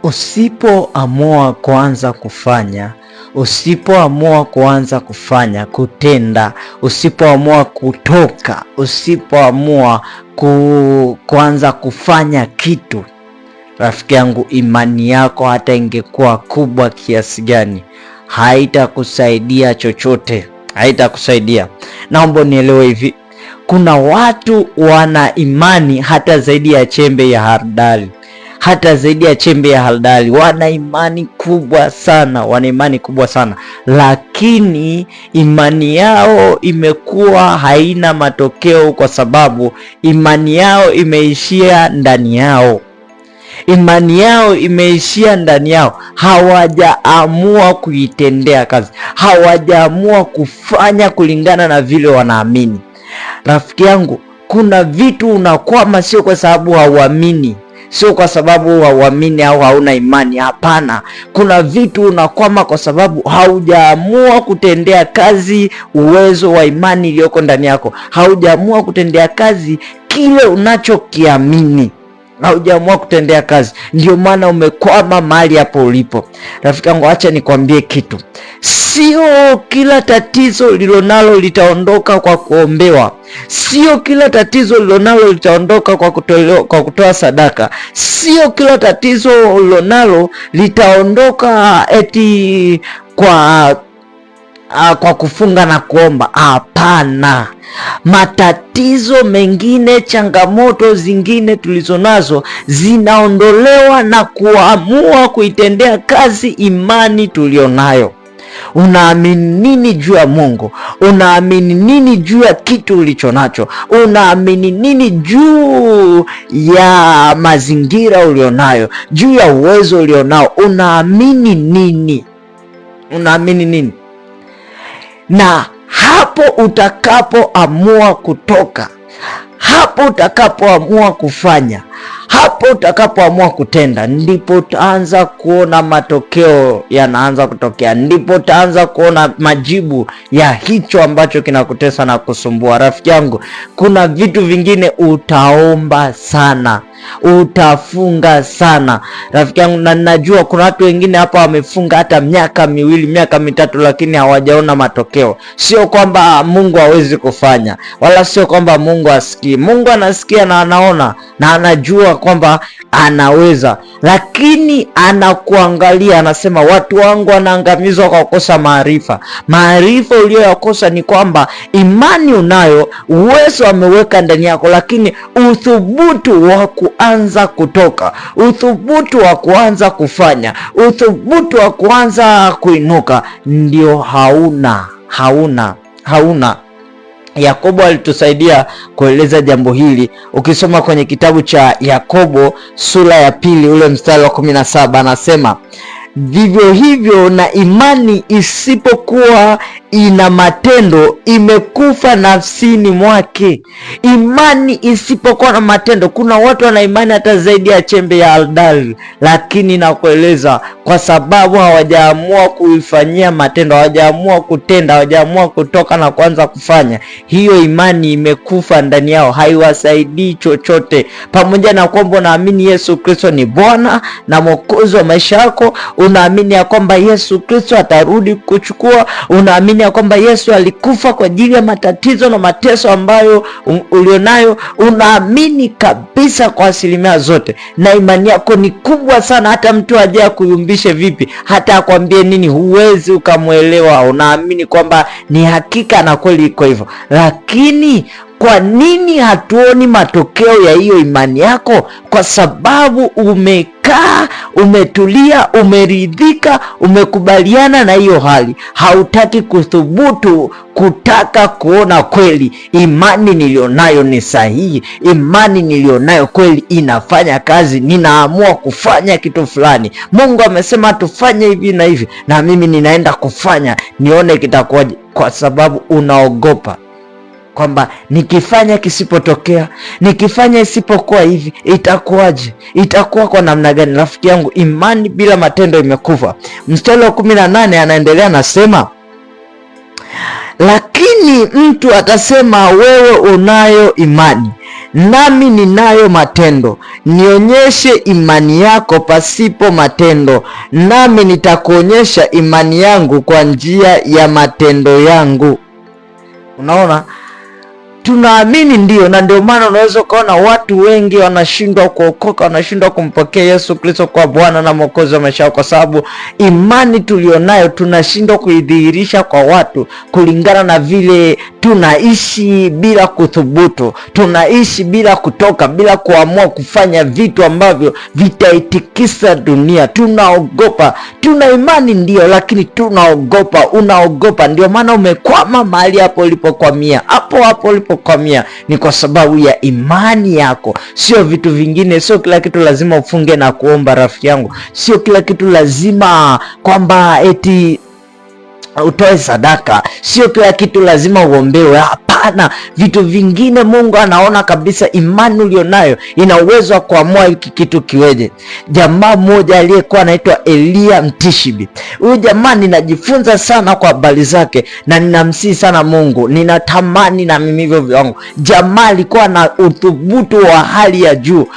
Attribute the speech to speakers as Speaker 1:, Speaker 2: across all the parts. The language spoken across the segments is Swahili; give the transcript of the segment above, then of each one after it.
Speaker 1: Usipoamua kuanza kufanya, usipoamua kuanza kufanya, kutenda, usipoamua kutoka, usipoamua kuanza kufanya kitu, rafiki yangu, imani yako hata ingekuwa kubwa kiasi gani, haitakusaidia chochote, haitakusaidia. Naomba nielewe hivi, kuna watu wana imani hata zaidi ya chembe ya haradali, hata zaidi ya chembe ya haradali. Wana imani kubwa sana, wana imani kubwa sana, lakini imani yao imekuwa haina matokeo, kwa sababu imani yao imeishia ndani yao. Imani yao imeishia ndani yao, hawajaamua kuitendea kazi, hawajaamua kufanya kulingana na vile wanaamini. Rafiki yangu, kuna vitu unakwama sio kwa sababu hauamini, sio kwa sababu hauamini au hauna imani. Hapana, kuna vitu unakwama kwa sababu haujaamua kutendea kazi uwezo wa imani iliyoko ndani yako, haujaamua kutendea kazi kile unachokiamini, haujaamua kutendea kazi. Ndio maana umekwama mahali hapo ulipo. Rafiki yangu, acha nikwambie kitu, sio kila tatizo lilonalo litaondoka kwa kuombewa, sio kila tatizo lilonalo litaondoka kwa kutoa sadaka, sio kila tatizo lilonalo litaondoka eti kwa kufunga na kuomba. Hapana, matatizo mengine, changamoto zingine tulizonazo zinaondolewa na kuamua kuitendea kazi imani tulionayo. Unaamini nini juu ya Mungu? Unaamini nini juu ya kitu ulicho nacho? Unaamini nini juu ya mazingira ulionayo, juu ya uwezo ulionao? Unaamini nini? Unaamini nini? Na hapo utakapoamua kutoka, hapo utakapoamua kufanya, hapo utakapoamua kutenda, ndipo utaanza kuona matokeo yanaanza kutokea, ndipo utaanza kuona majibu ya hicho ambacho kinakutesa na kusumbua. Rafiki yangu, kuna vitu vingine utaomba sana, utafunga sana, rafiki yangu, na ninajua kuna watu wengine hapa wamefunga hata miaka miwili, miaka mitatu, lakini hawajaona matokeo. Sio kwamba Mungu hawezi kufanya, wala sio kwamba Mungu asikii. Mungu anasikia na anaona na anajua kwamba anaweza, lakini anakuangalia, anasema watu wangu wanaangamizwa kwa kukosa maarifa. Maarifa uliyoyakosa ni kwamba imani unayo, uwezo ameweka ndani yako, lakini uthubutu wa kuanza kutoka, uthubutu wa kuanza kufanya, uthubutu wa kuanza kuinuka ndio hauna. Yakobo alitusaidia kueleza jambo hili. Ukisoma kwenye kitabu cha Yakobo sura ya 2 ule mstari wa 17, anasema vivyo hivyo na imani isipokuwa ina matendo imekufa nafsini mwake. Imani isipokuwa na matendo. Kuna watu wana imani hata zaidi ya chembe ya haradali, lakini nakueleza, kwa sababu hawajaamua kuifanyia matendo, hawajaamua kutenda, hawajaamua kutoka na kuanza kufanya, hiyo imani imekufa ndani yao, haiwasaidii chochote. Pamoja na kwamba unaamini Yesu Kristo ni Bwana na Mwokozi wa maisha yako, unaamini ya kwamba Yesu Kristo atarudi kuchukua, unaamini ya kwamba Yesu alikufa kwa ajili ya matatizo na mateso ambayo ulionayo, unaamini kabisa kwa asilimia zote, na imani yako ni kubwa sana, hata mtu aje kuyumbishe vipi, hata akwambie nini, huwezi ukamwelewa. Unaamini kwamba ni hakika na kweli iko hivyo, lakini kwa nini hatuoni matokeo ya hiyo imani yako? Kwa sababu umekaa, umetulia, umeridhika, umekubaliana na hiyo hali, hautaki kuthubutu kutaka kuona kweli imani nilionayo ni sahihi, imani nilionayo kweli inafanya kazi, ninaamua kufanya kitu fulani. Mungu amesema tufanye hivi na hivi, na mimi ninaenda kufanya, nione kitakuwaje. Kwa sababu unaogopa kwamba nikifanya kisipotokea, nikifanya isipokuwa hivi, itakuwaje? Itakuwa kwa namna gani? Rafiki yangu, imani bila matendo imekufa. Mstari wa 18 anaendelea, anasema Lakini mtu atasema, wewe unayo imani, nami ninayo matendo. Nionyeshe imani yako pasipo matendo, nami nitakuonyesha imani yangu kwa njia ya matendo yangu. Unaona, tunaamini ndio, na ndio maana unaweza ukaona watu wengi wanashindwa kuokoka, wanashindwa kumpokea Yesu Kristo kwa Bwana na Mwokozi wa maisha yao, kwa sababu imani tulionayo tunashindwa kuidhihirisha kwa watu kulingana na vile tunaishi bila kuthubutu, tunaishi bila kutoka, bila kuamua kufanya vitu ambavyo vitaitikisa dunia. Tunaogopa. Tuna imani ndio, lakini tunaogopa. Unaogopa, ndio maana umekwama mahali hapo ulipokwamia. Hapo ulipokwamia ni kwa sababu ya imani yako, sio vitu vingine. Sio kila kitu lazima ufunge na kuomba, rafiki yangu. Sio kila kitu lazima kwamba eti utoe sadaka. Sio kila kitu lazima uombewe. Hapana, vitu vingine Mungu anaona kabisa imani ulionayo ina uwezo wa kuamua hiki kitu kiweje. Jamaa mmoja aliyekuwa anaitwa Elia Mtishibi, huyu jamaa ninajifunza sana kwa habari zake na ninamsihi sana Mungu, ninatamani na mimi hivyo vyangu. Jamaa alikuwa na uthubutu wa hali ya juu,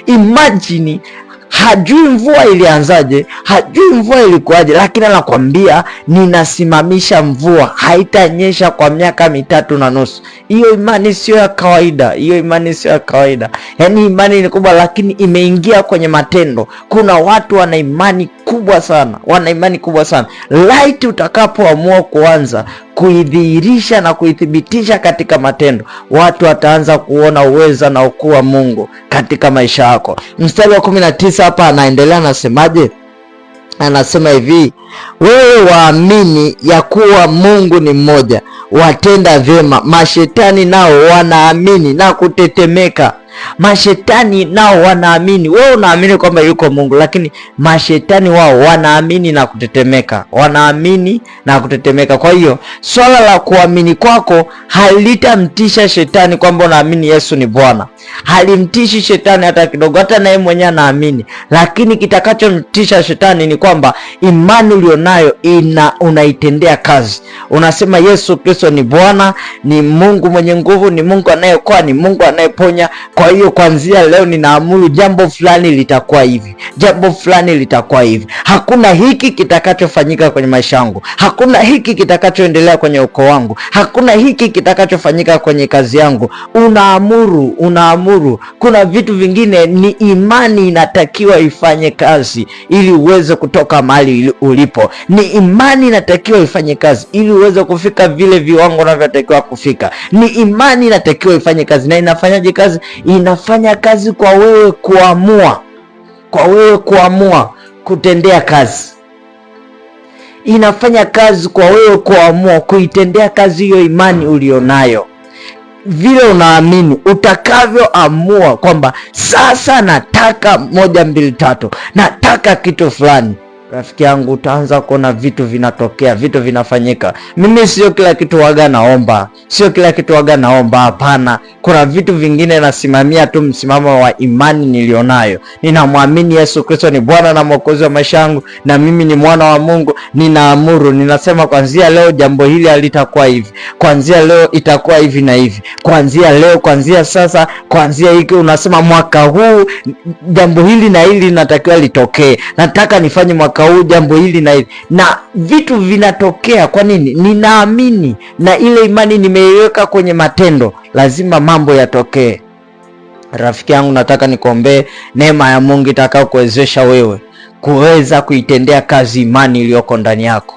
Speaker 1: Imagine, hajui mvua ilianzaje, hajui mvua ilikuwaje, lakini anakwambia ninasimamisha mvua, haitanyesha kwa miaka 3.5. Hiyo imani sio ya kawaida, Yaani imani ni kubwa, lakini imeingia kwenye matendo. Kuna watu wana imani kubwa sana, Light utakapoamua kuanza kuidhihirisha na kuithibitisha katika matendo, watu wataanza kuona uweza na ukuu wa Mungu katika maisha yako. Mstari wa 19 hapa anaendelea, anasemaje? Anasema hivi, wewe waamini ya kuwa Mungu ni mmoja, watenda vyema. Mashetani nao wanaamini na kutetemeka. Mashetani nao wanaamini. Wewe unaamini kwamba yuko Mungu, lakini mashetani wao wanaamini na kutetemeka. Kwa hiyo swala la kuamini kwako halitamtisha shetani kwamba unaamini Yesu ni Bwana. Halimtishi shetani hata kidogo, hata naye mwenyewe anaamini. Lakini kitakachomtisha shetani ni kwamba imani ulionayo unaitendea kazi. Unasema Yesu Kristo ni Bwana, ni Mungu mwenye nguvu, ni Mungu anayeokoa, ni Mungu anayeponya. Kwa hiyo kuanzia leo ninaamuru jambo fulani litakuwa hivi, Hakuna hiki kitakachofanyika kwenye maisha yangu, hakuna hiki kitakachoendelea kwenye ukoo wangu, hakuna hiki kitakachofanyika kwenye kazi yangu. Unaamuru. Kuna vitu vingine ni imani inatakiwa ifanye kazi ili uweze kutoka mahali ulipo. Ni imani inatakiwa ifanye kazi ili uweze kufika vile viwango unavyotakiwa kufika. Ni imani inatakiwa ifanye kazi. Na inafanyaje kazi? Inafanya kazi kwa wewe kuamua kutendea kazi. Inafanya kazi kwa wewe kuamua kuitendea kazi hiyo imani ulionayo. Vile unaamini, utakavyoamua kwamba sasa nataka 1 2 3, nataka kitu fulani, rafiki yangu, utaanza kuona vitu vinatokea, vitu vinafanyika. Mimi sio kila kitu waga naomba, hapana. Kuna vitu vingine nasimamia tu msimamo wa imani nilionayo. Ninamwamini Yesu Kristo ni Bwana na Mwokozi wa maisha yangu, na mimi ni mwana wa Mungu. Ninaamuru, ninasema kuanzia leo jambo hili halitakuwa hivi, kuanzia leo itakuwa hivi na hivi, kuanzia leo, kuanzia sasa, kuanzia hiki. Unasema mwaka huu jambo hili na hili linatakiwa litokee, nataka nifanye mwaka huu jambo hili na hili, na vitu vinatokea. Kwa nini? Ninaamini, na ile imani nimeiweka kwenye matendo, lazima mambo yatokee. Rafiki yangu, nataka nikuombee neema ya Mungu itakao kuwezesha wewe kuweza kuitendea kazi imani iliyoko ndani yako.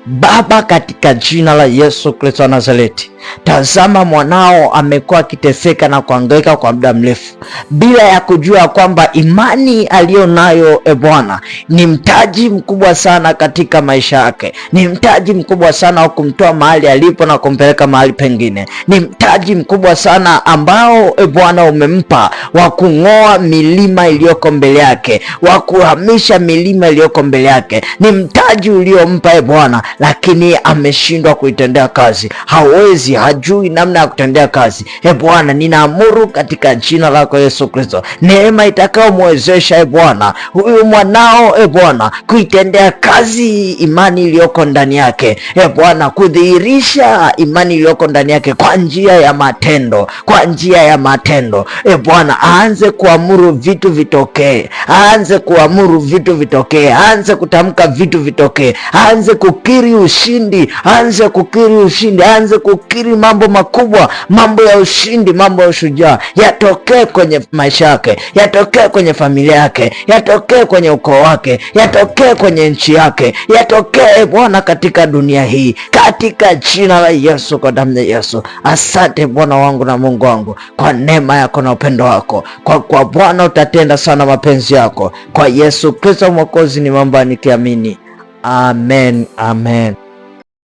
Speaker 1: Baba, katika jina la Yesu Kristo wa Nazareti, tazama mwanao amekuwa akiteseka na kuhangaika kwa muda mrefu bila ya kujua kwamba imani aliyonayo Bwana ni mtaji mkubwa sana katika maisha yake. Ni mtaji mkubwa sana wa kumtoa mahali alipo na kumpeleka mahali pengine. Ni mtaji mkubwa sana ambao Bwana umempa wa kung'oa milima iliyoko mbele yake, wa kuhamisha milima iliyoko mbele yake. Ni mtaji uliompa Bwana, lakini ameshindwa kuitendea kazi, hawezi, hajui namna ya kutendea kazi. Bwana, ninaamuru katika jina lako Yesu Kristo, neema itakayomwezesha Bwana huyu mwanao Bwana kuitendea kazi imani iliyoko ndani yake Bwana, kudhihirisha imani iliyoko ndani yake kwa njia ya matendo, kwa njia ya matendo Bwana, aanze kuamuru vitu vitokee, aanze kuamuru vitu vitokee, aanze kutamka vitu vitokee, aanze kukiri ushindi, aanze kukiri ushindi, aanze kukiri mambo makubwa, mambo ya ushindi, mambo ya ushujaa yatokee kwenye maisha yake, yatokee kwenye familia yake, yatokee kwenye ukoo wake, yatokee kwenye nchi yake, yatokee Bwana katika dunia hii, katika jina la Yesu, kwa damu ya Yesu. Asante Bwana wangu na Mungu wangu kwa neema yako na upendo wako, kwa Bwana utatenda sana mapenzi yako, kwa Yesu Kristo Mwokozi nimeomba nikiamini, amen, amen.